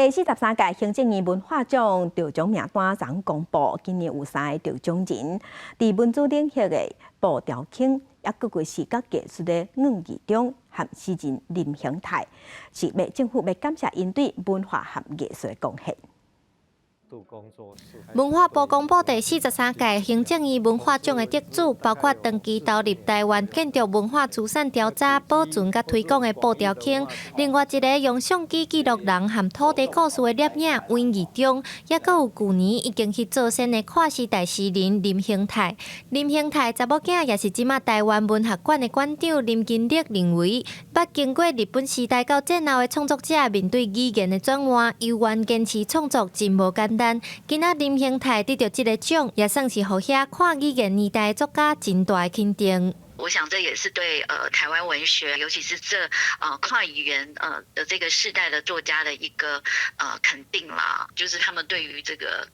第43届行政院文化奖得奖名单昨公布，今年有3个得奖人，在文字领域的布条卿，也各具视觉艺术的阮义忠和诗人林兴泰，是政府要感谢因对文化和艺术的贡献。 文化部公布第43届行政院文化奖的得主，包括长期投入台湾建筑文化资产调查、保存甲推广的布条卿，另外一个用相机记录人和土地故事的摄影阮义忠，也阁有去年已经去做先的跨时代诗人林兴泰。林兴泰查某囝也是即马台湾文学馆的馆长林金立认为，捌经过日本时代到战后的创作者面对语言的转换，犹原坚持创作真无简单。 今仔林兴泰得到这个奖，也算是互遐看语言年代的作家真大的肯定。我想这也是对台湾文学，尤其是这跨语言的这个世代的作家的一个肯定啦，就是他们对于这个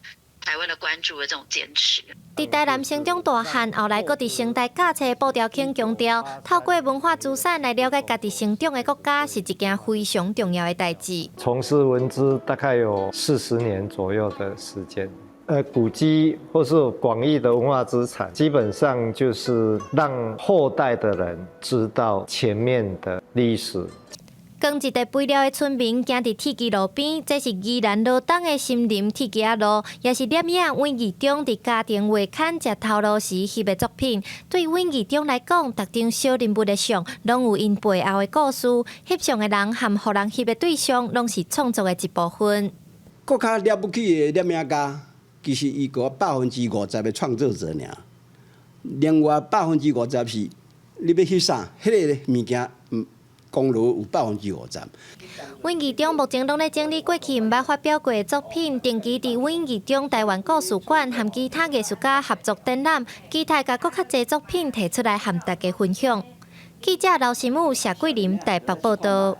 台湾的关注的这种坚持。在台南成长大汉，后来搁伫城大教册的布条卿强调，透过文化资产来了解家己成长的国家，是一件非常重要的代志。从事文资大概有40年左右的时间。古迹或是广义的文化资产，基本上就是让后代的人知道前面的历史。 光一个肥料的村民行伫铁基路边，这是宜兰罗东的森林铁基路，也是摄影阮义忠伫家庭画刊食头路时翕的作品。对阮义忠来讲，逐张小人物的相，拢有因背后的故事。翕相的人和互人翕的对象，拢是创作的一部分。更较了不起的摄影家，其实伊个50%的创作者尔，另外50%是你要翕啥，迄个物件功劳有50%。阮义忠目前拢在整理过去毋捌发表过的作品，定期伫阮义忠台湾故事馆和其他艺术家合作展览，期待甲搁较侪作品提出来和大家分享。记者刘心武、谢桂林台北报道。